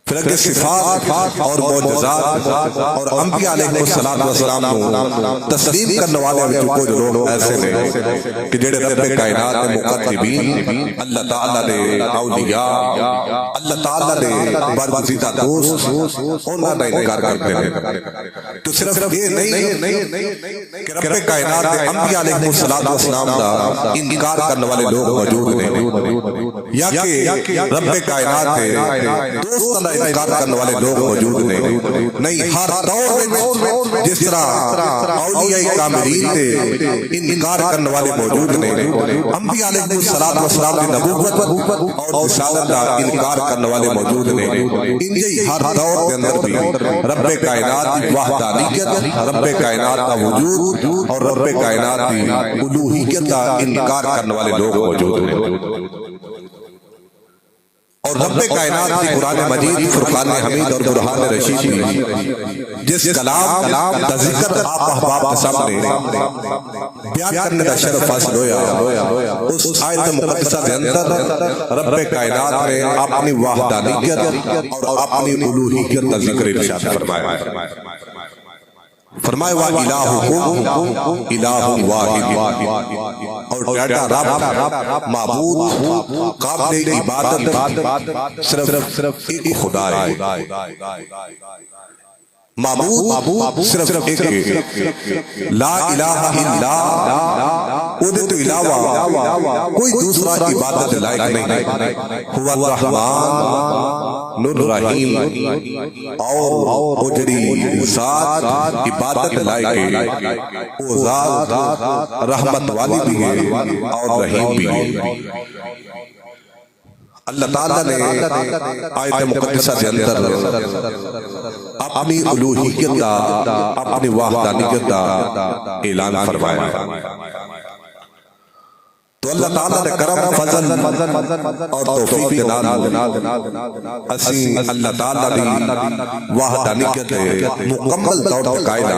پھر اگر صفات اور معجزات اور انبیاء علیہ السلام کو تسلیم کرنے والے کو جو لوگ ایسے نے کہ جڑے رب کائنات کے مقربین اللہ تعالیٰ نے اولیاء اللہ تعالیٰ نے برگزیدہ دوست انہوں نے انکار کرتے ہیں تو صرف یہ نہیں کہ رب کائنات کے انبیاء علیہ السلام کا انکار کرنے والے لوگ موجود نہیں یا کہ رب کائنات کے دوست انکار کرنے والے لوگ موجود نہیں ہر دور میں جس طرح اولیاء کاملین تھے انکار کرنے والے موجود نہیں انبیاء علیہ السلام کی نبوت اور رسالت کا انکار کرنے والے موجود نہیں انہی ہر دور کے اندر بھی رب کائنات کی وحدانیت رب کائنات کا وجود اور رب کائنات کی الوہیت کا انکار کرنے والے لوگ موجود ہیں اور رب کائنات کی قرآن مجید فرقان حمید اور برہان رشید میں جس کلام کا ذکر آپ احباب کے سامنے بیان کرنے کا شرف حاصل ہویا اس آیت مقدسہ کے اندر رب کائنات نے اپنی وحدانیت اور اپنی الوہیت کا ذکر ارشاد فرمایا وَإِلَٰهُكُمْ إِلَٰهٌ وَاحِدٌ اور ڈیٹا رب معبود قابل عبادت صرف ایک خدا ہے معبود صرف ایک لا الہ الا ادھے تو علاوہ کوئی دوسرا عبادت لائق نہیں ہوا الرحمن الرحیم اور اجڑی ذات عبادت لائق ہے وہ ذات رحمت والی بھی ہے اور رحیم بھی ہے اللہ تعالیٰ نے آیت مقدسہ کے اندر اپنی الوہیت کا اپنی وحدانیت کا اعلان فرمایا تو اللہ تعالیٰ نے کرم فضل اور توفیق کے نال اسی اللہ تعالیٰ نے وحدانیت مکمل طور پر قائل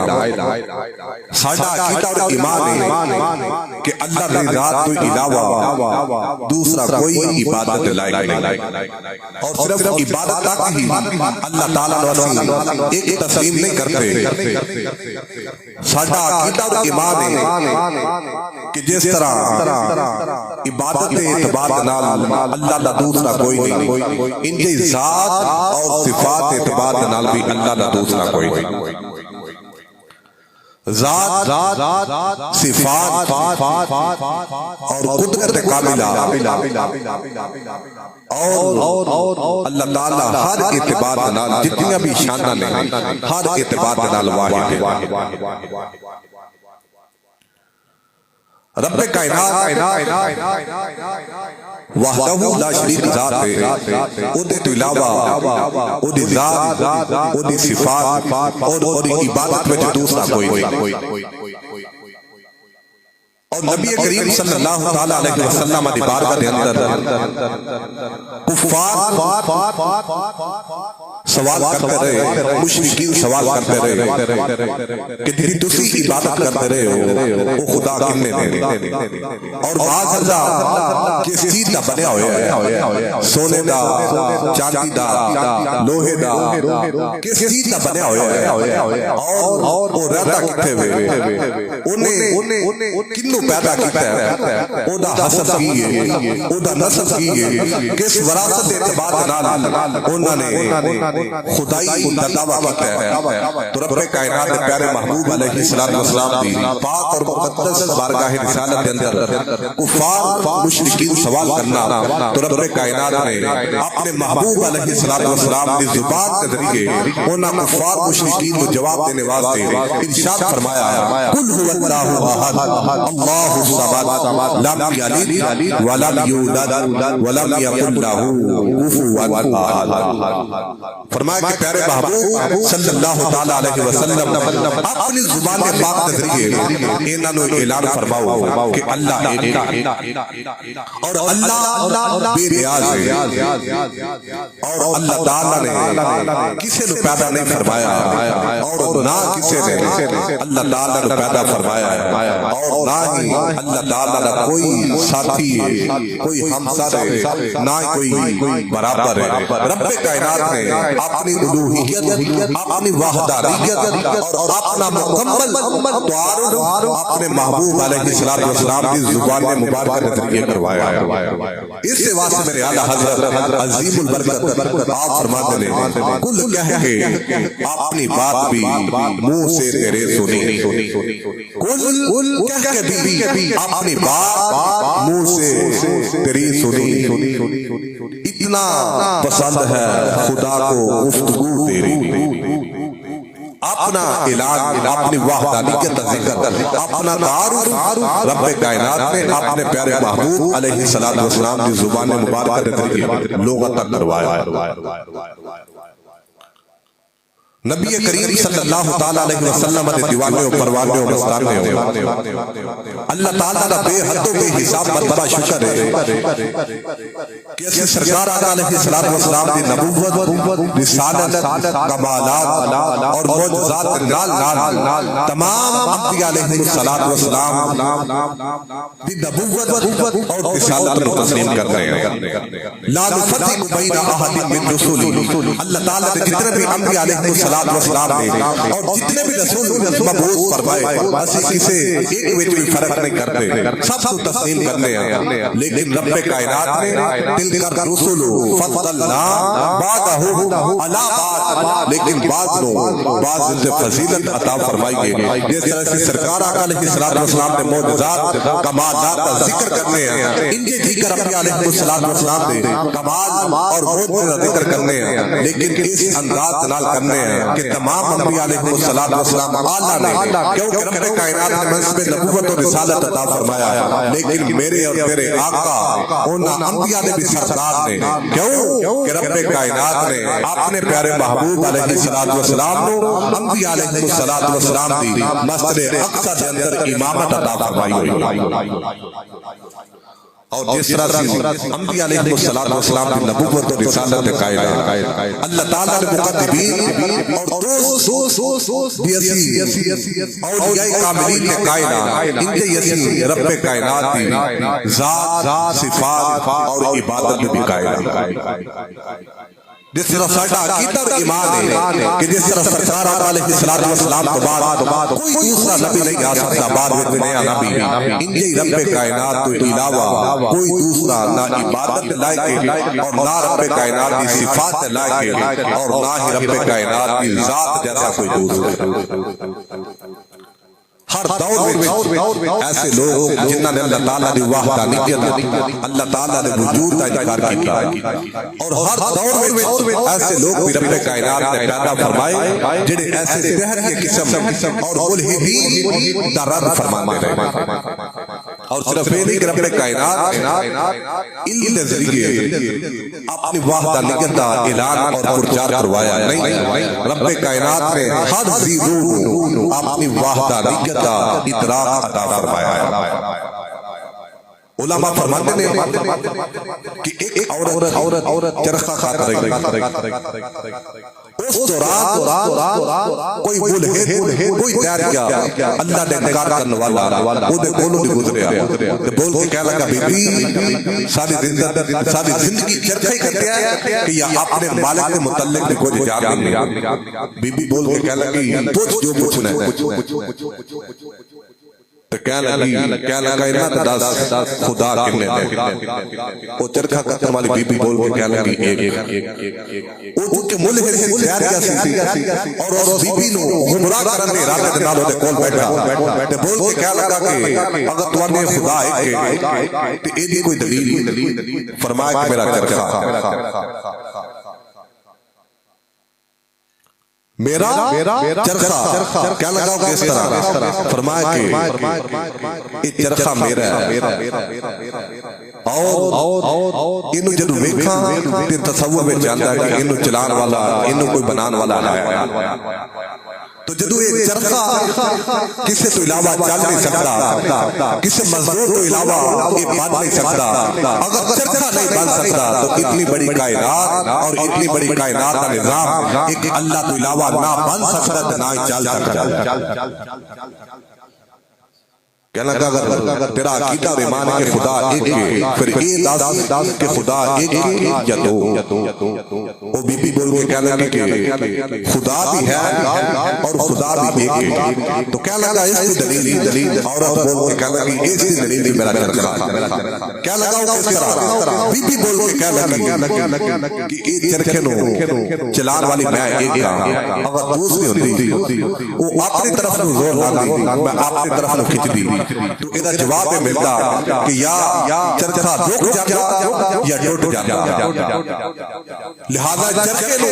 ساڈا عقیدہ اور ایمان ہے کہ اللہ کی ذات کے علاوہ دوسرا کوئی عبادت لائق نہیں اور صرف عبادت تک ہی اللہ تعالیٰ نے ایک تسلیم نہیں کرتے ساڈا عقیدہ اور ایمان ہے کہ جس طرح عبادت اعتبار نال اللہ دا دوسرا کوئی نہیں ان کی ذات اور صفات اعتبار نال بھی اللہ دا دوسرا کوئی نہیں ذات صفات اور قدرت کاملہ اور اللہ تعالیٰ ہر اعتبار نال جتنی بھی شانہ نہیں ہر اعتبار نال واحد ہے رب کائنات وحدہ لا شریک ذات ہے ادھے تو علاوہ ادھی ذات ادھی صفات اور عبادت میں جو دوسرا کوئی نہیں اور نبی کریم صلی اللہ علیہ وسلم کی بارگاہ کے اندر کفار سوال کرتے رہے مشرکین سوال کرتے رہے کہ جی تسی عبادت کرتے رہے ہو وہ خدا کنے نے اور بعض اللہ کس چیز کا بنیا ہویا ہے سونے دا چاندی دا لوہے دا کس چیز کا بنیا ہویا ہے اور وہ رہتا کتے ہوئے انہیں کنوں پیدا کیتا ہے او دا حسب کی ہے او دا نسب کی ہے کس وراثت اعتبار نال انہوں نے خدائی کا دعویٰ کرتا ہے تو رب کائنات پیارے محبوب علیہ السلام دی پاک اور مقدس بارگاہ رسالت کے اندر کفار مشرکین سوال کرنا تو رب کائنات نے اپنے محبوب علیہ السلام کی زبان کے ذریعے انہاں کفار مشرکین کو جواب دینے واسطے ارشاد فرمایا ہے قل هو اللہ احد اللہ الصمد لم یلد ولم یولد ولم یکن له کفوا احد فرمایا کہ پیارے محبوب صلی اللہ تعالی علیہ وسلم اپنی زبان پاک کے ذریعے انہاں نو اعلان فرماؤ کہ اللہ ایک اور اللہ بے نیاز ہے اور اللہ تعالی نے کسی نے پیدا نہیں فرمایا اور نہ کسی نے اللہ تعالی نے پیدا فرمایا اور نہ ہی اللہ تعالیٰ کا کوئی ساتھی ہے، کوئی ہمسر ہے، نہ کوئی برابر ہے۔ رب کائنات نے اپنی الوہیت، اپنی وحدانیت اور اپنا مکمل تعارف اپنے محبوب علیہ السلام کی زبان مبارکہ کے ذریعے کروایا ہے۔ اس سے واسطے میرے اعلیٰ حضرت عظیم البرکت آپ فرماتے ہیں کل کہہ کے اپنی بات بھی منہ سے تیرے سنی، کل کہہ کے بھی اپنی بات منہ سے تیری سنی، اتنا پسند ہے خدا کو گفتگو تیری۔ اپنا اعلان، اپنی وحدانیت کا ذکر، اپنا تعارف رب کائنات نے اپنے پیارے محبوب علیہ السلام کی زبان مبارکہ کے ذریعے لوگوں تک کروایا۔ نبی کریم صلی اللہ تعالیٰ علیہ وسلم نے دیوانے و پروانے و مستانے ہو، اللہ تعالیٰ کا بے حد و بے حساب مرتبہ شکر ہے کہ اسی سرکار علیہ السلام کی نبوت، رسالت، کمالات اور معجزات تمام انبیاء علیہ السلام کی نبوت اور رسالت کو تسلیم کرتے ہیں۔ لا نفرق بین احد من رسولی، اللہ تعالیٰ نے جتنے بھی انبیاء علیہ السلام نے اور جتنے بھی رسول مبعوث فرمائے اسی کسی ایک وچ بھی فرق نہیں کرتے، سب کو تسلیم کرتے ہیں۔ لیکن رب کائنات نے تلک الرسل فضلنا بعضهم علی بعض، لیکن بعض سے فضیلت عطا فرمائی گئی۔ جس طرح سے سرکار آقا علیہ السلام نے معجزات، کمالات کا ذکر کرنے ہیں، ان کے ذکر رب علیہ السلام نے کمال اور معجزات کا ذکر کرنے ہیں، لیکن اس انداز نال کرنے ہیں کہ تمام انبیاء علیہ السلام اعلیٰ نے، کیونکہ رب کائنات نے منصب نبوت اور رسالت عطا فرمایا ہے، لیکن میرے اور تیرے آقا انہاں انبیاء نے بھی سرکار نے، کیوں کہ رب کائنات نے اپنے پیارے محبوب علیہ السلام کو انبیاء علیہ السلام دی مسجد اقصی کے اندر امامت عطا فرمائی ہوئی۔ اور جس طرح سے انبیاء علیہ السلام کی نبوت اور رسالت قائل ہے، اللہ تعالیٰ نے مقدمین اور دوست اولیاء کاملین نے قائل ہے، ان کے یسی رب کائنات کی ذات، صفات اور عبادت بھی قائل ہے۔ جس طرح ساڈا عقیدہ اور ایمان ہے کہ جس طرح سرکار آقا علیہ السلام کے بعد کوئی دوسرا نبی نہیں آ سکتا، بعد میں نیا نبی، انجی رب کائنات کے علاوہ کوئی دوسرا نہ عبادت لائق اور نہ رب کائنات کی صفات لائق اور نہ ہی رب کائنات کی ذات جیسا کوئی دوسرا۔ ہر دور میں ایسے لوگ جنہوں نے اللہ تعالیٰ کی وحدانیت، اللہ تعالیٰ نے وجود کا انکار کیا، اور ہر دور میں ایسے لوگ بھی رب کائنات نے پیدا فرمائے جنہیں ایسے دہر کی قسم اور ملحدین دا رد فرماتے رہے۔ اور صرف یہ نہیں کہ رب کائنات علم کے ذریعے اپنی وحدانیت کا اعلان اور پرچار کروایا نہیں، رب کائنات نے ہر ذی روح اپنی وحدانیت کا ادراک عطا فرمایا ہے۔ علماء فرماتے ہیں کہ ایک عورت چرخہ کھاتا رہی، اس دوران کوئی ملحد، کوئی داعیہ اللہ نے انکار کرنے والا وہ دے کولوں بھی گزریا تے بول کے کہہ لگا بی بی ساری زندگی چرخہ ہی کرتے ہیں کہ یا اپنے مالک کے متعلق بھی کوئی جان نہیں۔ بی بی بول کے کہہ لگی پوچھ جو پوچھنا ہے، تو کہنے لگا انہاں تا دس خدا کنے دے، وہ چرخہ کرنے والی بی بی بول کے کہنے لگی ایک۔ ان کے ملحد سے زہر جیسی اور اس بی بی نو گمراہ کرنے ارادے دے نال اودے کول بیٹھا تے بول کے کہنے لگا کہ اگر توانے خدا ہے تے ایدی کوئی دلیل فرمایا کہ میرا چرخہ میرا چرخہ کیا لگا کس طرح فرمایا کہ یہ چرخہ میرا ہے، اور انہوں جدو ویکھاں تے تصور میں جانتا ہے کہ انہوں چلان والا، انہوں کوئی بنان والا ہے۔ تو جدو یہ چرخہ کسی تو علاوہ چل نہیں سکتا، کسی مزدور تو علاوہ یہ بن نہیں سکتا، اگر چرخہ نہیں بن سکتا تو اتنی بڑی کائنات اور اتنی بڑی کائنات کا نظام ایک اللہ تو علاوہ نہ بن سکتا نہ چل سکتا۔ کہنے لگا اگر تیرا عقیدہ اور ایمان ہے کہ خدا ایک ہے پھر یہ داس کہ خدا ایک ہے یا دو. وہ بی بی بول کے کہنے لگا کہ خدا بھی ہے اور خدا بھی ایک ہے. تو کہنے لگا اس کی دلیل عورت بول کے کہنے لگا اس کی دلیل میرا چرخا. کیا لگا وہ کس طرح بی بی بول کے کہنے لگا کہ یہ چرخے نو چلان والی میں ایک ہاں اگر دوسری ہوتی وہ اپنی طرف نو زور لاندی میں اپنی طرف نو کھچ دی. تو ادھا جواب ملتا کہ یا چرخا رک جاتا یا ٹوٹ جاتا. لہذا چرخے نو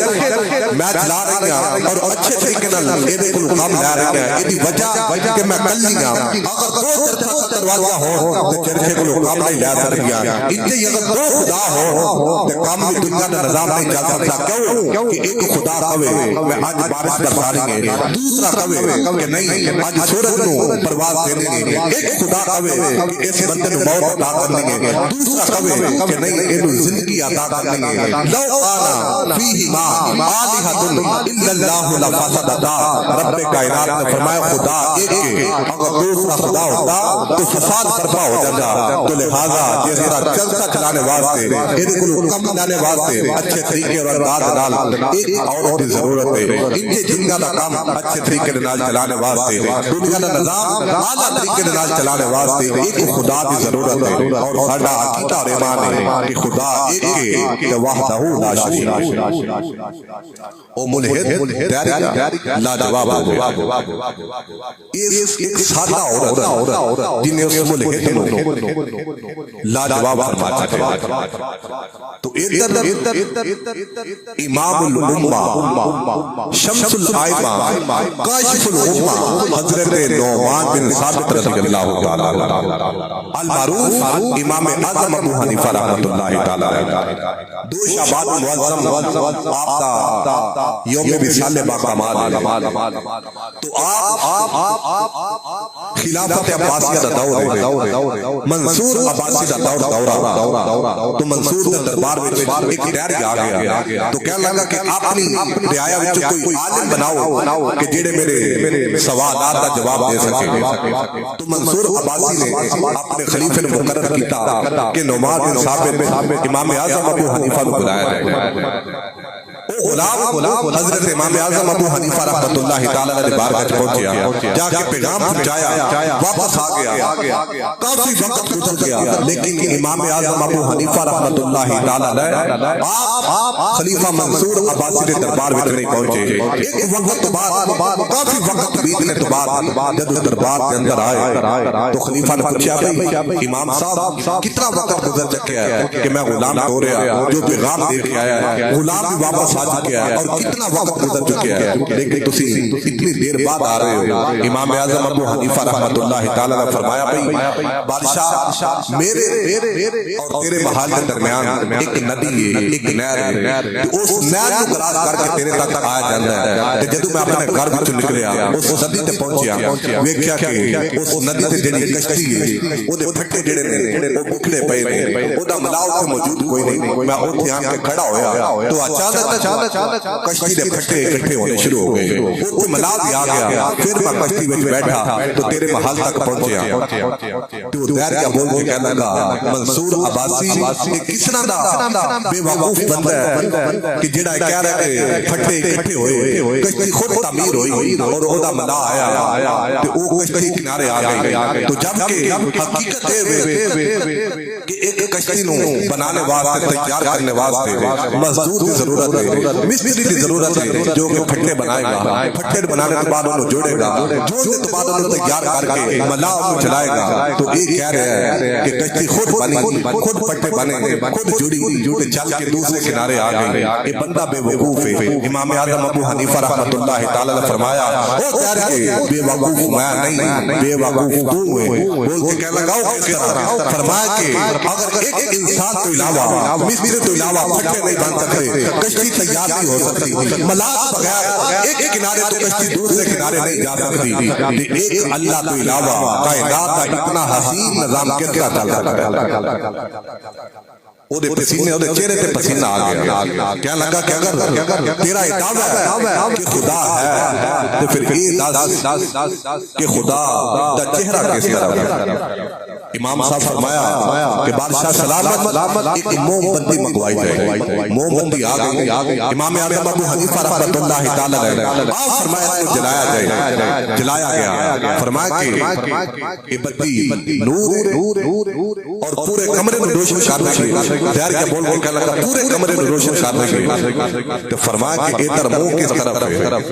میں چلا رہی ہوں اور اچھے طریقے نال ایدے کو کام لے رہی ہیں. ایدی وجہ کہ میں کلی ہوں. اگر دو چرخا دروازہ ہو تو چرخے کو کام نہیں لے رہی ہیں. انجھے اگر دو خدا ہو تو کام میں دنیا کا نظام نہیں چل سکتا. کیوں کہ ایک خدا کہے میں آج بارش برسا رہی ہے, دوسرا کہے کہ نہیں آج سورج نو پرواز دے گے. ایک خدا کہے کہ اس بندے نو موت عطا کریں گے, دوسرا کہے کہ نہیں اینو زندگی عطا کریں گے. لو آنا فیہما آلہۃ الا اللہ لفسدتا. رب کائنات نے فرمایا خدا ایک ہے, اگر دوسرا خدا ہوتا تو فساد برپا ہو جاتا. تو لہذا جس طرح چلتا چلانے واسطے ایدے کو کم لانے واسطے اچھے طریقے اور انداز نال ایک عورت کی ضرورت ہے. انجے دنیا کا کام اچھے طریقے نال چلانے واسطے دنیا کا نظام اعلیٰ طریقے نال چلانے واسطے ایک خدا کی ضرورت ہے. اور ساڈا عقیدہ اور ایمان ہے کہ خدا ایک ہے کہ وحدہ لا شریک له. او ملحد تیاری لاجواب ہو گیا. اس ایک سادہ عورت جن نے اس ملحد نو لاجواب فرمایا تھا. تو امام الامہ شمس الائمہ کاشف الامہ حضرت نعمان بن ثابت رضی اللہ تعالی المعروف امام اعظم ابو حنیفہ رحمۃ اللہ تعالی. دو شعبان معظم آپ کا یوم وصال باکمال ہے. تو آپ خلافت عباسیہ دا دور ہے, منصور عباسی دا دور. تو منصور دا دربار ایک ڈیری آ گیا. تو کہنے لگا کہ اپنی رعایا وچ کوئی عالم بناؤ کہ جڑے میرے سوالات کا جواب دے سکے. تو منصور عباسی نے اپنے خلیفے نے مقرر کیتا کہ نعمان بن ثابت امام اعظم ابو حنیفہ کو بلایا جائے. غلام حضرت امام اعظم ابو حنیفہ رحمۃ اللہ تعالی علیہ بارگاہ پہنچیا, جا کے پیغام پہنچایا, واپس آ گیا. کافی وقت گزر گیا لیکن امام اعظم ابو حنیفہ رحمۃ اللہ تعالی علیہ آپ خلیفہ منصور عباسی کے دربار میں نہیں پہنچے. ایک وقت بعد کافی وقت بیتنے تو بعد جب دربار کے اندر آئے تو خلیفہ نے پوچھا بھائی امام صاحب کتنا وقت گزر چکا ہے کہ میں غلام ہو رہا جو پیغام دے کے آیا ہے, غلام بھی واپس آ چکا ہے اور کتنا وقت گزر چکا ہے لیکن تسی اتنی دیر بعد آ رہے ہو. امام اعظم ابو حنیفہ رحمۃ اللہ تعالی نے فرمایا بھائی بادشاہ میرے اور تیرے محل کے درمیان ایک ندی ہے, ایک نہر ہے. اس نہر کو کراس کر کے تیرے تک آیا جاندا ہے. تے جدوں میں اپنے گھر وچ نکلیا اس ندی تے پہنچیا, ویکھیا کہ اس ندی تے جڑی کشتی ہے او دے پھٹے جڑے نے او بکھڑے پئے نے, او دا ملاؤ تے موجود کوئی نہیں. میں اوتھے آن کے کھڑا ہویا تو اچانک کشتی دے پھٹے اکٹھے ہونے شروع ہو گئے. اوتھے ملاؤ بھی آ گیا. پھر میں کشتی وچ بیٹھا تو تیرے محل تک پہنچیا. تو دریا بول کے کہنے لگا منصور عباسی کس طرح دا بے وقوف بندہ ہے کہ جڑا کہہ رہا ہے کہ پھٹے اکٹھے ہوئے, کشتی خود تعمیر ہوئی اور اودا ملا آیا تے او کشتی کنارے آ گئی. تو جب کہ حقیقت ہے کہ ایک کشتی نو بنانے واسطے تیار کرنے واسطے مزدور کی ضرورت ہے, مستری کی ضرورت ہے جو کہ پھٹے بنائے گا. پھٹے بنانے کے بعد انہوں جوڑے گا, جوڑنے کے بعد انہوں تیار کر کے ملا انہوں چلائے گا. تو ایک کہہ رہا ہے کہ کشتی خود بنی, خود پھٹے بنے, خود جڑی چل کے دوسرے کنارے آ گئی. یہ بندہ بے وقوف ہے. امام اعظم ابو حنیفہ رحمۃ اللہ تعالی نے فرمایا او تیرے کے بے وقوف میں نہیں, بے وقوف تو ہے. بول کے کہنے لگا کس طرح؟ فرمایا کہ اگر ایک انسان تو علاوہ مستری تو علاوہ پھٹے نہیں بن سکتے, کشتی تیار نہیں ہو سکتی. ملاح بغیر ایک کنارے تو کشتی دوسرے کنارے نہیں جا سکتی. ایک اللہ تو علاوہ کائنات کا اتنا حسین نظام کس طرح چل رہا ہے. وہ دے پسینے وہ دے چہرے تے پسینہ آ گیا. کیا لگا کہ اگر تیرا ادعا ہے کہ خدا ہے تو پھر یہ دس کہ خدا دا چہرہ کس طرح ہے. امام صاحب فرمایا کہ بادشاہ سلامت ایک موم بندی منگوائی جائے. موم بندی آ گئی. امام اعظم ابو حنیفہ رحمۃ اللہ تعالی علیہ آپ فرمایا اس کو جلایا جائے. جلایا گیا. فرمایا کہ یہ بندی نور اور پورے کمرے میں روشن کرنے کی ظاہر کیا بول بول کہنے لگا پورے کمرے میں روشن کرنے کی. تو فرمایا کہ ادھر منہ کس طرف ہے.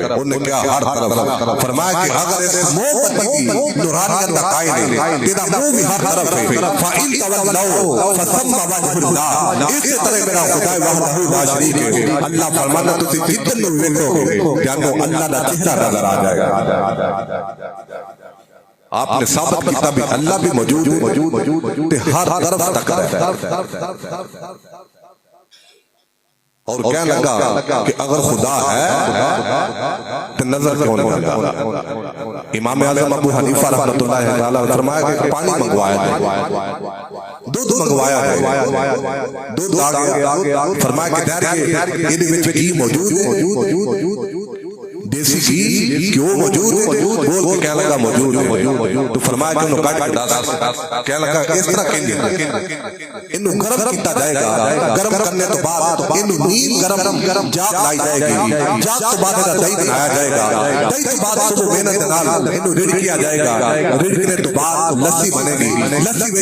انہوں نے کیا ہر طرف. فرمایا کہ اگر اس منہ بندی کی نورانیت کا قائل ہے تیرا منہ بھی ہر طرف ہے. فَإِن تَوَلَّوْا فَثَمَّ وَجْهُ اللَّهِ. اسی طرح میرا خدا وحدہ لا شریک ہے. اللہ فرماتا تو جتنے لوگ دیکھو گے جانو اللہ کا چہرہ نظر آ جائے گا. آپ نے ثابت کیا بھی اللہ بھی موجود ہے ہر طرف تک ہے. اور کہنے لگا کہ اگر خدا ہے تو نظر کیوں نہیں آتا. امام اعظم ابو حنیفہ رحمۃ اللہ تعالی فرمایا کہ پانی منگوایا ہے, دودھ منگوایا ہے, دودھ آ گیا. فرمایا کہ دہر یہ موجود ہے دیسی گھی کیوں موجود ہے. بول کے کہنے لگا موجود ہے. تو فرمایا کہ انہوں کاٹ کے ڈالا. کہنے لگا اس طرح کہیں انہوں گرم کیتا جائے گا. گرم کرنے تو بعد انہوں نیم گرم جاگ لائی جائے گی. جاگ تو بعد انہوں دہی بنایا جائے گا. دہی تو بعد صبح محنت نال انہوں ریڑھ کیا جائے گا. ریڑھنے تو بعد لسی بنے گی.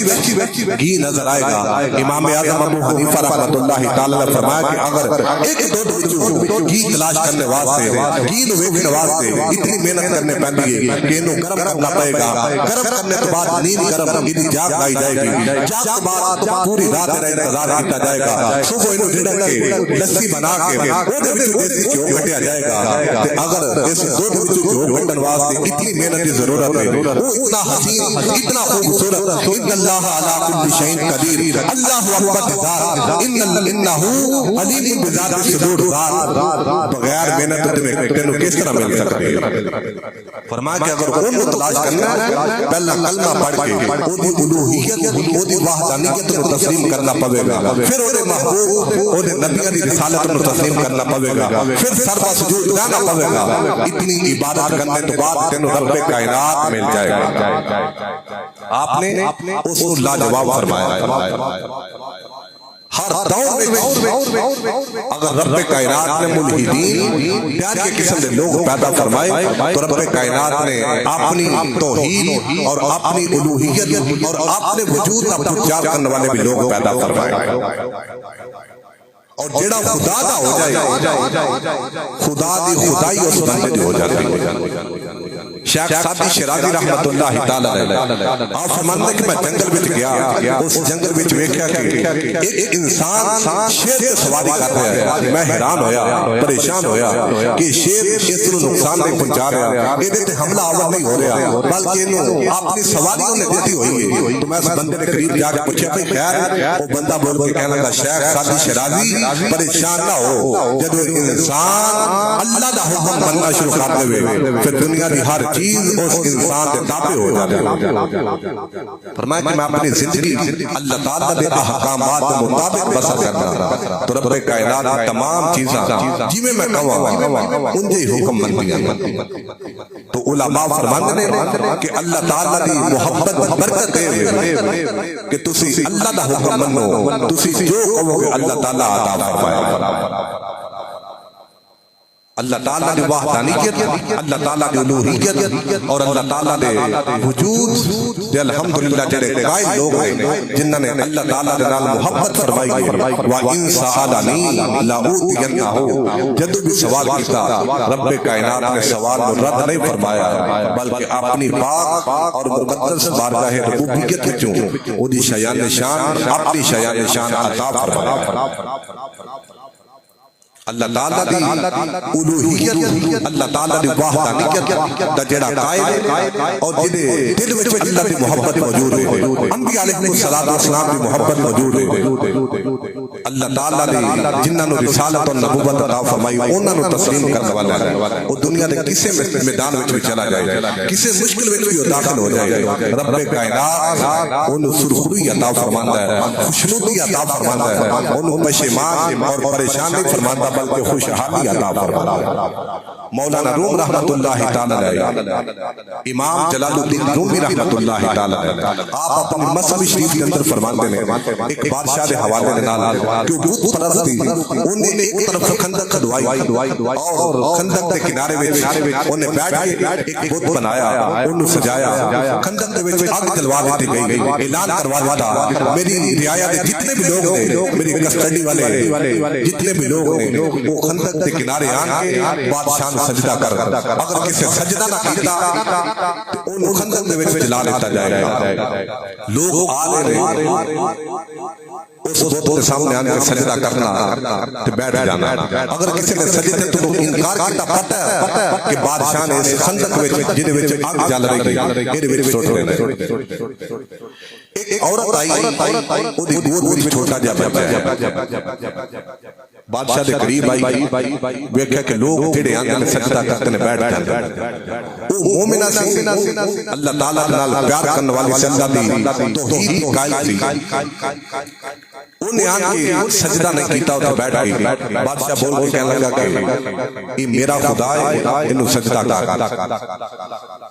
لسی میں گھی نظر آئے گا. امام اعظم ابو حنیفہ رحمۃ اللہ تعالی نے فرمایا کہ اگر ایک دو گھی تلاش کرنے واسطے گھی ویکھنے واسطے اتنی محنت کرنے پہنی ہے کہ انہوں گرم کرنا پڑے گا. گرم کرنے کے بعد نیم گرم انہی جاگ لائی جائے گی. جاگ کے بعد پوری رات رہ انتظار کیتا جائے گا. صبح انہوں ڈھڑک کے لسی بنا کے وہ دے وچوں دیسی گھیو کٹیا جائے گا. تے اگر اس دودھ وچوں گھیو کٹن واسطے اتنی محنت کی ضرورت ہے وہ اتنا حسین اتنا خوبصورت. ان اللہ علی کل شیء قدیر. اللہ اکبر انہ علیم بذات الصدور. بغیر محنت تینوں کس طرح مل سکتے ہیں. فرمایا کہ اگر ان کو تلاش کرنا ہے پہلا کلمہ پڑھ کے اودی الوہیت اودی وحدانیت کو تسلیم کرنا پڑے گا. پھر اودے محبوب اودے نبیوں دی رسالت کو تسلیم کرنا پڑے گا. پھر سر پر سجود لانا پڑے گا. اتنی عبادت کرنے کے بعد تینوں رب کائنات مل جائے گا. آپ نے اس کو لاجواب فرمایا. ہر دور میں اگر رب کائنات نے ملحدین پیار کے قسم کے لوگ پیدا فرمائے تو رب کائنات نے اپنی توحید اور اپنی الوہیت اور اپنے وجود کا پرچار کرنے والے بھی لوگ پیدا فرمائے. اور جڑا خدا دا ہو جائے خدا دی خدائی اس بندے دی ہو جاتی. شیخ سعدی شیرازی رحمت اللہ تعالی علیہ آپ فرماندے کہ میں جنگل وچ گیا. اس جنگل وچ ویکھیا کہ ایک انسان شیر تے سواری کر رہا ہے. میں حیران ہویا پریشان ہویا کہ شیر اس نوں نقصان نہیں پہنچا رہا. ایدے تے حملہ آور نہیں ہو رہا بلکہ انہوں اپنی سواریوں نے دیتی ہوئی ہے. تو میں اس بندے کے قریب جا کے پوچھا کہ خیر. وہ بندہ بول کے کہنے لگا شیخ سعدی شیرازی پریشان نہ ہو. جب انسان اللہ دا حکم مننا شروع کر دے پھر دنیا دی ہر چیز اس انسان کے تابع ہو جاتے ہیں. فرمایا کہ میں اپنی زندگی اللہ تعالیٰ دے احکامات کے مطابق بسر کرنا تو رب کائنات تمام چیزاں جی میں کہوں ان جی حکم مندی ہیں. تو علماء فرماندے نے کہ اللہ تعالیٰ دی محبت برکت دے کہ تسی اللہ دا حکم منو. تسی جو کہو گے اللہ تعالیٰ عطا فرمائے. اللہ تعالیٰ کی وحدانیت اللہ تعالیٰ کی الوہیت اور اللہ تعالیٰ دے وجود دے الحمدللہ جڑے قائل لوگ ہیں جنہاں نے اللہ تعالیٰ دے نال محبت فرمائی ہے. وَإِن سَأَلَنِي لَأُوتِيَنَّهُ. جدو بھی سوال کیتا رب کائنات نے سوال کو رد نہیں فرمایا بلکہ اپنی پاک اور مقدس بارگاہ ربوبیت وچوں اودی شایان شان اپنی شایان شان عطا فرمایا. اللہ تعالیٰ دی الوہیت، اللہ تعالیٰ دی وحدانیت دا جڑا قائل اور جنہیں دل وچ اللہ دی محبت موجود ہے، انبیاء علیہ السلام دی محبت موجود ہے، اللہ تعالیٰ نے جنہاں نو رسالت اور نبوت عطا فرمائی انہاں نو تسلیم کرنے والا ہے، وہ دنیا دے کسے میدان وچ بھی چلا جائے، کسے مشکل وچ بھی داخل ہو جائے، رب کائنات انہوں سرخروئی عطا فرماندا ہے، خوشنودی عطا فرماندا ہے، انہوں پشیمان اور پریشان نہیں فرماندا بلکہ خوشحالی عطا فرماندا ہے۔ مولانا روم رحمت اللہ تعالی علیہ، امام جلال الدین رومی رحمت اللہ تعالی علیہ، آپ اپنے مذہبی شریف کے اندر فرماتے ہیں ایک بادشاہ دے حوالے دے نال کہ بت پرست تھی، انہیں ایک طرف خندق کھدوائی اور خندق کے کنارے وچ انہیں بیٹھ کے ایک بت بنایا، انہوں سجایا، خندق دے وچ آگ جلوا دی گئی، اعلان کروا دیا میری رعایا دے جتنے بھی لوگ نے، میری کسٹڈی والے جتنے بھی لوگ نے، وہ خندق کے کنارے آن کے بادشاہ سجدہ کر، اگر کسی سجدہ نہ کیتا تو انہوں خندق دے وچ جلا لیتا جائے گا۔ لوگ آ رہے اس بت کے سامنے آنے کے سجدہ کرنا تو بیٹھ جانا، اگر کسی نے سجدے تو انکار کیتا پتہ ہے کہ بادشاہ نے اس خندق وچ جدے وچ آگ جل رہی ہے ایدے وچ سٹ دینا۔ ایک عورت آئی، اودی گود وچ چھوٹا جا بچہ ہے، بادشاہ دے قریب آئی، ویکھیا کہ لوگ جڑے آندے سجدہ کرتے نے بیٹھ جاندے، او مومنہ سی، اللہ تعالیٰ نال پیار کرنے والی سجدہ دی، توحید قائل تھی، انہیں آن کے سجدہ نہیں کیتا تو بیٹھ گئی، بادشاہ بول کے کہنے لگا کہ یہ میرا خدا ہے، انہوں سجدہ کر،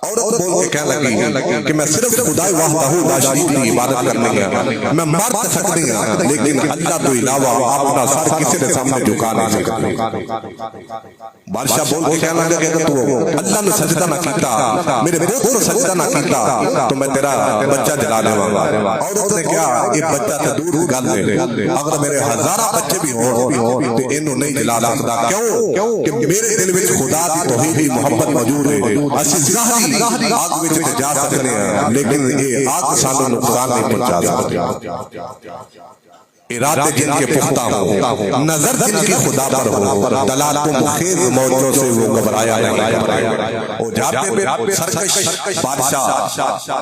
عورت بول کے کہنے لگی کہ میں صرف خدا وحدہ لا شریک کی عبادت کرنے گیا، میں مر سکتی ہوں لیکن اللہ تو علاوہ اپنا سر کسی کے سامنے جھکا نہیں سکتی۔ بادشاہ بول کے کہنے لگا کہ تو اللہ نے سجدہ نہ کیتا، میرے بت کو سجدہ نہ کیتا تو میں تیرا بچہ جلا دے گا۔ عورت نے کہا یہ بچہ تو دور گل ہے، اگر میرے ہزارہ بچے بھی ہوں تو انہوں نہیں جلا سکتا، کیوں کہ میرے دل میں خدا دی توحیدی محبت موجود ہے، اسی ظاہری آگ وچ تے جا سکتے ہیں لیکن یہ آگ سانو نقصان نہیں پہنچا سکتی۔ ارادے جن کے پختہ ہوں، نظر جن کی خدا پر ہو، دلالتوں مخیز موجوں سے وہ گھبرایا نہیں، وہ جاتے پہ سرکش بادشاہ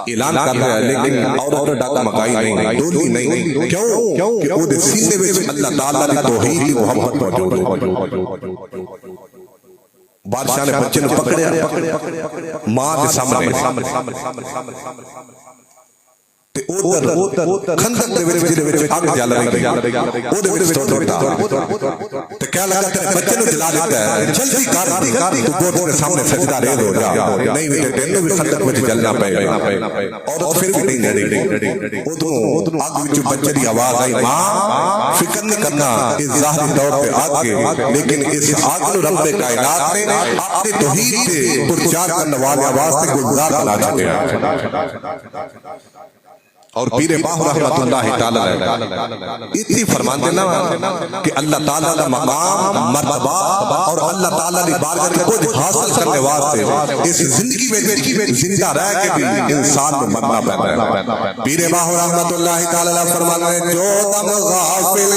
اعلان کر رہا ہے لیکن اور ڈاکہ مکائی نہیں، ڈولی نہیں، کیوں کہ وہ دے سینے میں اللہ تعالیٰ کی توحید کی محبت موجود ہے۔ بادشاہ نے بچے نے پکڑیا، ماں کے سامنے خندق دے وچ جڑے وچ آگ جل رہی ہے او دے وچ ٹوٹا تے کہہ لگا تے بچے نوں جلا دیتا ہے، جلدی کر تو بت کے سامنے سجدہ ریز ہو جا، نہیں تے تینوں بھی خندق وچ جلنا پے گا۔ عورت پھر بھی نہیں ڈری، ادھروں آگ وچ بچے دی آواز آئی، ماں فکر نہیں کرنا، اس ظاہری طور پہ آگ کے لیکن اس آگ نو رب کائنات نے اپنی توحید سے پرچار کرنے والے واسطے گلزار بنا چھوڑا۔ اور پیر باہ رحمت اللہ تعالی علیہ اتنی فرماتے نا کہ اللہ تعالیٰ کا مقام مرتبہ اور اللہ تعالیٰ کی بارگاہ میں کچھ حاصل کرنے واسطے اس زندگی میں زندہ رہ کے بھی انسان کو مرنا پڑتا ہے۔ پیر باہ رحمت اللہ تعالی علیہ فرماتے ہیں جو دم غافل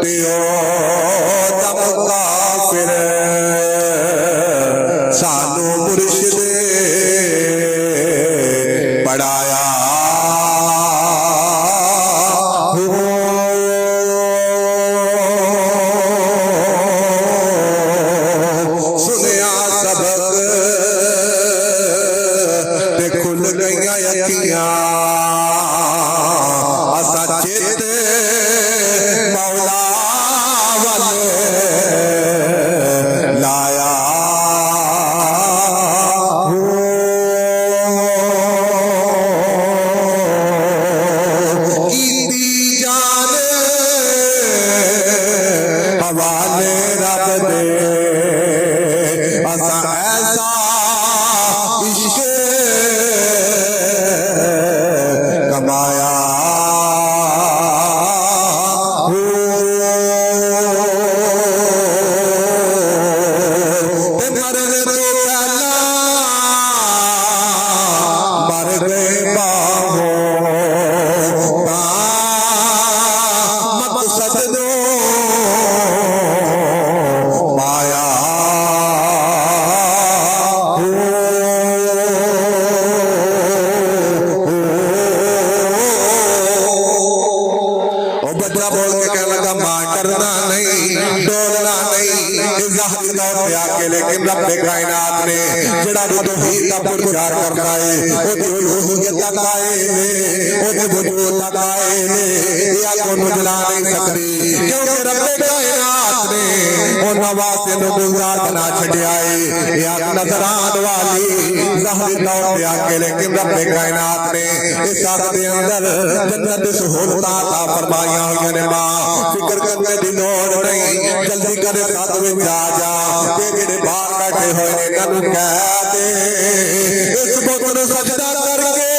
تیو دم غافل سانو مرشد پڑھایا سنیا سبق تے کھل گئیاں یقیاں اسا چیتے بچہ بول کے کہنے لگا ماں ڈرنا نہیں ڈولنا نہیں اس ظاہری طور پہ آکے لیکن رب کائنات نے جڑا بھی توحید کا پرچار کرتا ہے وہ دی الوہیت لگائے نے وہ دی وجود لگائے نے یا کو مجلا نہیں سکتی کیونکہ رب کائنات نے وہ نواسے نبوزات بنا چھڑے آئے یا نظران والی ظاہری طور پہ آکے لیکن رب کائنات نے اس آخر دے اندر جنت سہولتاں عطا فرمائیاں ہوئی نے ماں فکر کرنے دی لوڑ نہیں جلدی کرے ساتھ میں جا کہ جڑے باہر بیٹھے ہوئے نے انہوں کہہ دے اس بت نو سجدہ کر کے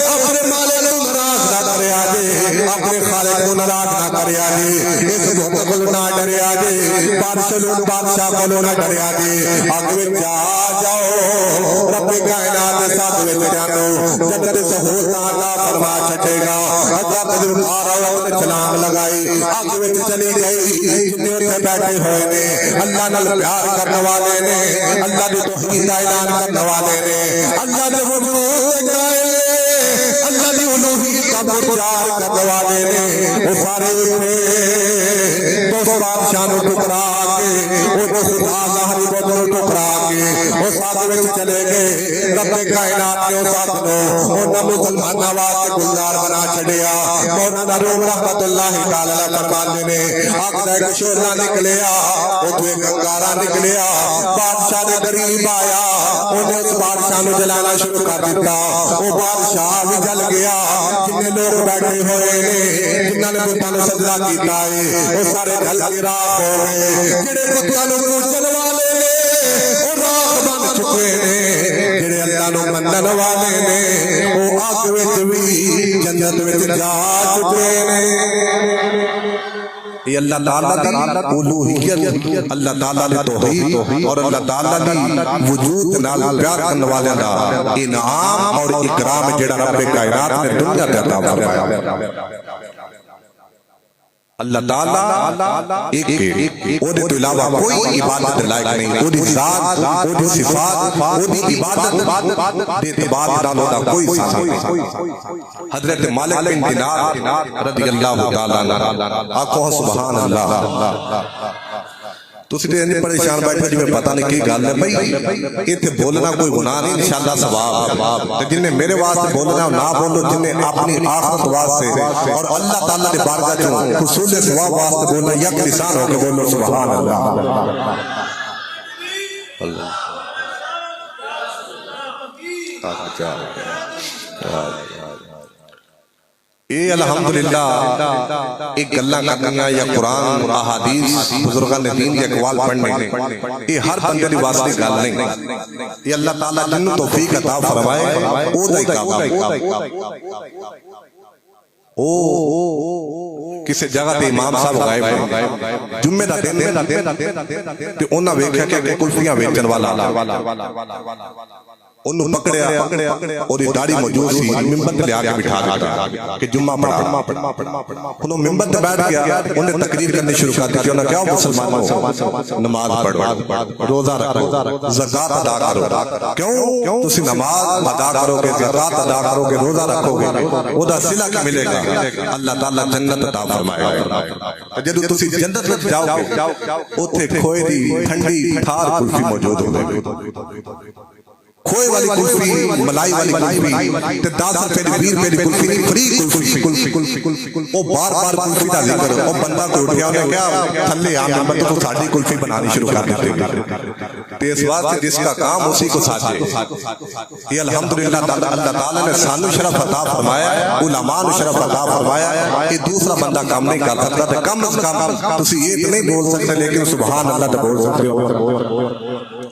اپنے مالک نو ناراض نہ کرے آجے اپنے خالق کو ناراض نہ کرے آجے اس بت کو نہ ڈرے آجے بادشاہ کو نہ ڈرے آجے حق میں جاؤ رب کائنات ساتھ میں جانو جنت سہولتاں عطا فرما چھٹے گا حضرت حضرت سلام لگائی حق میں چلی گئی جتنے اتنے بیٹھے ہوئے نے اللہ نال پیار کرنے والے نے اللہ دی توحید کا اعلان کرنے والے نے اللہ دے وجود گائے اللہ دی الوہیت کا پرچار کرنے والے نے وہ سارے تو بادشاہ نو ٹکرا کے وہ خدا ظاہری بت نو ٹکرا کے وہ ساتھ میں چلے گئے رب کائنات کے ساتھ نو انہاں مسلماناں واسطے گلزار بنا چھڈیا مولانا روم رحمت اللہ تعالی فرماندے نے آخر ایک شورا نکلیا اوتھے ایک انگارا نکلیا بادشاہ دے قریب آیا انہیں اس بادشاہ نو جلانا شروع کر دیتا وہ بادشاہ بھی جل گیا جتنے لوگ بیٹھے ہوئے نے جنہاں نے بتاں نو سجدہ کیتا ہے وہ سارے جل کے راکھ ہو گئے جڑے بتاں نو پوجن والے نے وہ راکھ بن چکے نے جڑے اللہ نو منن والے نے وہ آگ وچ بھی جنت وچ جا چکے نے یہ اللہ تعالیٰ دی الوہیت اللہ تعالیٰ دی توحید اور اللہ تعالیٰ دی وجود نال پیار کرنے والے دا انعام اور اکرام جڑا رب کائنات نے دنیا تے عطا فرمایا اللہ تعالیٰ ایک او دے تو علاوہ کوئی عبادت لائق نہیں او دی ذات او دی صفات او دی عبادت دے اعتبار نالوں دا کوئی سامان نہیں حضرت مالک بن دینار رضی اللہ تعالیٰ عنہ آقا سبحان اللہ تسی تے انجے پریشان بیٹھے جو میں پتہ نہیں کی گل ہے بھئی یہ تے بولنا کوئی گناہ نہیں انشاءاللہ ثواب ہے جن نے میرے واسطے بولنا نہ بولو جن نے اپنی آخرت واسطے اور اللہ تعالیٰ نے بارگاہ جو حصول ثواب واسطے بولنا یک لسان ہو کے بولو سبحان اللہ اے الحمدللہ ایک گلہ کرنیاں یا قرآن احادیث بزرگان دین کے اقوال پڑھنے یہ ہر بندے دی واسطے گل نہیں یہ اللہ تعالیٰ جنہوں توفیق عطا فرمائے او دائی کعبہ کسی جگہ تے امام صاحب غائب ہیں جمعہ دا دن تے انہاں ویکھیا کہ کلفیاں ویچن والا انہوں پکڑیا اور یہ داڑھی موجود سی ممبر تے لے آکے بٹھا دیتا کہ جمعہ پڑھا انہوں ممبر تے بیٹھ گیا انہیں تقریر کرنے شروع کر دی کہ انہوں کیا مسلمانوں نماز پڑھو روزہ رکھو زکاة ادا کرو کیوں تسی نماز ادا کرو گے زکاة ادا کرو گے روزہ رکھو گے وہ دا صلہ کی ملے گا اللہ تعالیٰ جنت عطا فرمائے گا جدو تسی جنت میں جاؤ گے اوتھے کھوئے دی ٹھنڈی ٹھار کلفی موجود ہوگی کھوئے والی کلفی ملائی والی کلفی تے 10 روپے دی 20 روپے دی کلفی نہیں فری کلفی او بار بار کلفی دا ذکر او بندہ کو اٹھیا انہیں کیا تھلے آ میں تو ساڈی کلفی بنانی شروع کر دیتے تے اس واسطے جس کا کام اسی کو ساجے یہ الحمدللہ اللہ تعالی نے سانو شرف عطا فرمایا علماء نے شرف عطا فرمایا یہ دوسرا بندہ کام نہیں کر سکتا تے کم از کم تسی یہ نہیں بول سکتے لیکن سبحان اللہ تے بول سکتے ہو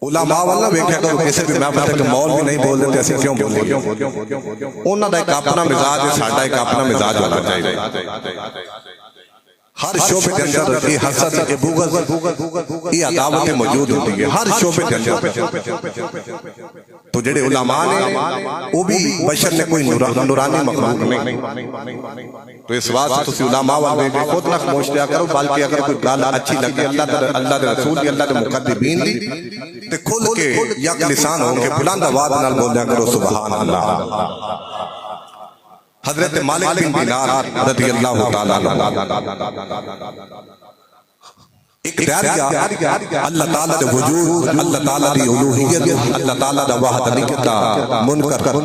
علماء والا ویکھیا کرو کسی بھی محفل تے مول بھی نہیں بول دیتے ایسے کیوں بولے انہاں دا ایک اپنا مزاج ہے ساڈا ایک اپنا مزاج ہونا چاہیے ہر شعبے کے اندر یہ حسد یہ بغض یہ عداوتیں موجود ہوتی ہے ہر شعبے کے اندر تو جڑے علماء نے وہ بھی بشر نے کوئی نورانی مخلوق نہیں تو اس واسطے تسی علماء والے خود نہ خاموش رہیا کرو بلکہ اگر کوئی گل اچھی لگے اللہ دے رسول دی اللہ دے مقدمین دی تے کھل کے یک لسان ہو کے بلند آواز نال بولیا کرو سبحان اللہ حضرت مالک بن دینار رضی اللہ تعالیٰ ایک دریاء اللہ تعالیٰ دے وجود، اللہ تعالیٰ دی الوہیت، اللہ تعالیٰ دا وحدانیت دا منکر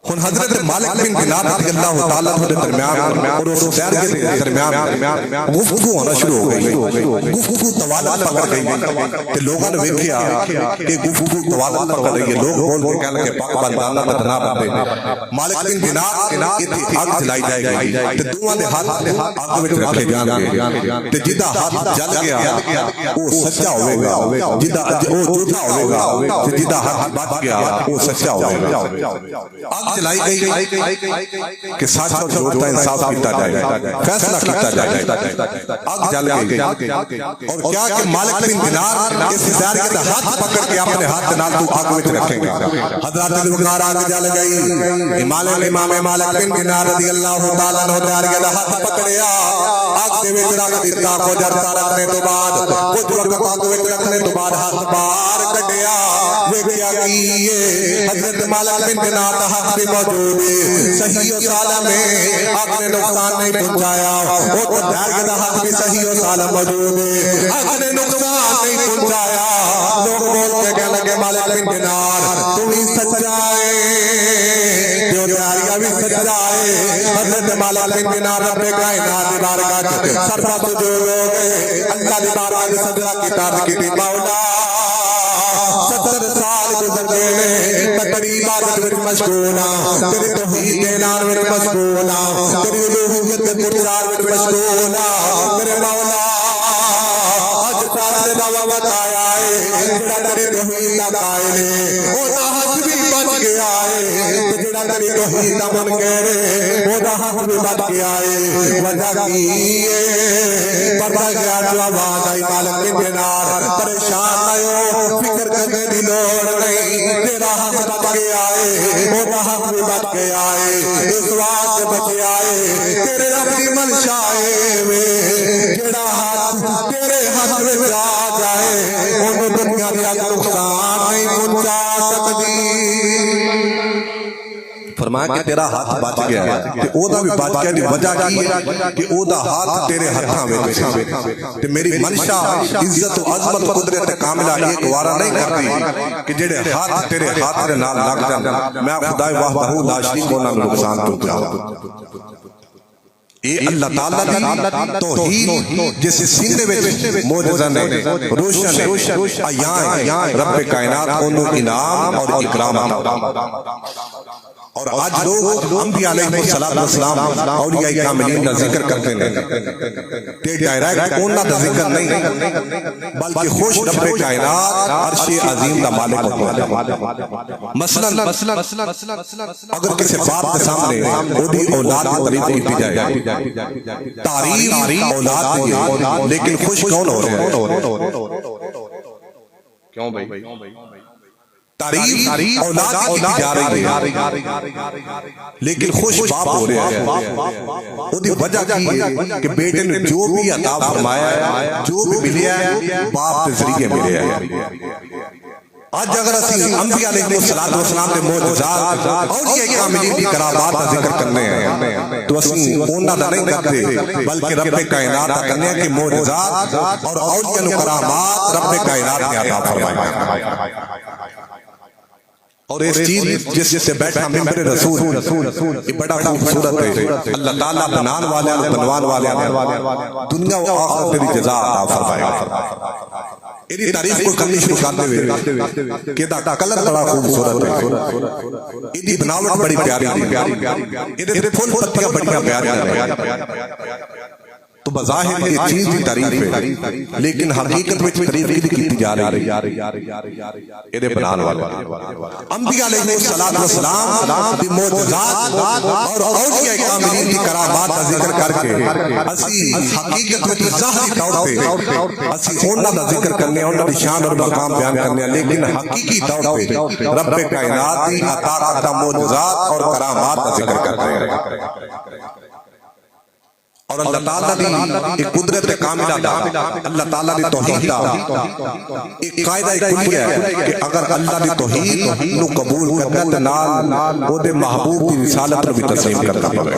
ہن حضرت مالک بن دینار رضی اللہ تعالیٰ دے درمیان اور اس دریاء کے درمیان گفتگو ہونا شروع ہو گئی، گفتگو توالت پکڑ گئی کہ لوگوں نے ویکھیا کہ گفتگو توالت پکڑ رہی ہے، لوگ بول کے کہنے لگے پاک بندانہ بدنا بندے مالک بن دینار اتنی آگ جلائی جائے گی تے دوواں دے ہاتھ آگ وچ رکھے جان گے تے جدا ہاتھ جل گیا وہ سچا ہوئے گا، جدا وہ جھوٹا ہوئے گا تے جدا ہاتھ بچ گیا وہ سچا ہوئے گا۔ آگ جلائی گئی کہ سچ اور جھوٹ کا انصاف کیتا جائے، فیصلہ کیتا جائے، آگ جل گئی اور کیا کہ مالک بن دینار اس دریاء کے ہاتھ پکڑ کے اپنے ہاتھ نال تو آگ وچ رکھیں گے۔ حضرت وقار آگ جل گئی، امام مالک بن دینار رضی اللہ تعالیٰ عنہ دریاء دا ہاتھ پکڑیا، آگ دے وچ رکھ دتا، کچھ عرصہ رکھنے تو بعد کچھ وقت آگ وچ رکھنے تو بعد ہاتھ باہر کڈیا، ویکھیا کہ حضرت مالک بن دینار دا ہاتھ بھی موجود ہے، صحیح و سالم ہے، آگ نے نقصان نہیں پہنچایا، وہ تو دریاء دا ہاتھ بھی صحیح و سالم موجود ہے، آگ نے نقصان نہیں پہنچایا۔ لوگ بول کے کہنے لگے مالک بن دینار تم ہی سچا ہے، جو دریاء بھی سچا ہے۔ حضرت مالک بن دینار رب کائنات دی بارگاہ سر پہ سجود ہو گئے، اللہ دی بارگاہ سجدہ کی عرض کی مولا 70 سال گزر گئے، میں تیری عبادت وچ مشغول ہاں، تیری توحید دے نال وچ مشغول ہاں، تیری الوہیت دے اقرار وچ مشغول ہاں، میرے مولا اج سارے دا وقت آیا ہے جڑا تیری توحید دا قائل ہے او دا حق بھی بچ گیا ہے، جڑا تیری توحید دا منکر ہے او دا حق بھی بچ گیا ہے۔ وجہ کی ہے پردہ گیا جو آواز آئی مالک بن دینار پریشان نہ ہو، فکر کرنے دی لوڑ نہیں، تیرا حق بچ گیا ہے، او دا حق بھی بچ گیا ہے، اس واسطے بچ گیا ہے تیرے رب دی منشا ہے جڑا ہاتھ تیرے ہاتھ وچ آ جائے اونوں دنیا دی اگ نقصان نہیں پہنچا سکدی۔ فرمایا کہ تیرا ہاتھ بچ گیا ہے تے او دا بھی بچ گیا دی وجہ کی ہے کہ او دا ہاتھ تیرے ہتھاں وچ تے میری منشا عزت و عظمت و قدرت کاملہ ایک وارا نہیں کرتی کہ جڑے ہاتھ تیرے ہاتھ دے نال لگ جان میں خدا وحدہ لا شریک انہاں نوں نقصان پہنچاواں۔ اے اللہ تعالیٰ دی توحید جس سینے وچ معجزہ نے روشن عیاں رب کائنات انہوں انعام اور اکرام اور آج لوگ انبیاء علیہ السلام اولیاء کاملین کا ذکر کرتے ہیں تے ڈائریکٹ انہاں دا ذکر نہیں بلکہ خوش رب کائنات عرش عظیم دا مالک ہوتا ہے۔ مثلا اگر کسی باپ کے سامنے اودی اولاد کی تعریف کی جائے تعریف اولاد کی لیکن خوش کون ہو رہے ہیں؟ کیوں بھائی؟ تعریف اولاد کی جا رہی ہے لیکن خوش باپ ہو رہے ہیں۔ اودی وجہ کی ہے کہ بیٹے نے جو بھی عطا فرمایا ہے جو بھی ملیا ہے باپ کے ذریعے ملیا ہے۔ آج اگر اسی انبیاء علیہ السلام کے معجزات اولیاء کاملین کی کرامات کا ذکر کرنے ہیں تو اسی انہاں دا نہیں کرتے بلکہ رب کائنات دا کرنے ہیں کہ معجزات اور اولیاء نو کرامات رب کائنات نے عطا فرمایا۔ اور اس چیز جس سے بیٹھا ممبر رسول یہ بڑا خوبصورت ہے۔ اللہ تعالیٰ بنان والے بنوان والے دنیا و آخرت کی جزا عطا فرمائے۔ ایدی تعریف کو کرنی شروع کرتے ہوئے کہ دا کلر بڑا خوبصورت ہے، ایدی بناوٹ بڑی پیاری ہے، ایدی پھول پتیاں بڑیاں پیاری ہیں۔ تو بظاہر یہ چیز بھی تعریف ہے لیکن حقیقت میں تعریف کی جا رہی ہے ایدے بنان والے انبیاء علیہ السلام دی معجزات اور اولیاء کاملین کی کرامات کا ذکر کر کے اسی حقیقت میں ظاہری طور پہ اسی انہاں دا ذکر کرنے انہاں دی شان اور مقام بیان کرنے لیکن حقیقی طور پہ رب کائنات کی عطا کردہ معجزات اور کرامات کا ذکر کرتے ہیں۔ اور اللہ تعالیٰ دی ایک قدرت کاملہ دا اللہ تعالیٰ دی توحید دا ایک قاعدہ کلی ہے کہ اگر اللہ دی توحید نو قبول کرنا تے نال او دے محبوب دی رسالت نو بھی تسلیم کرنا پڑے.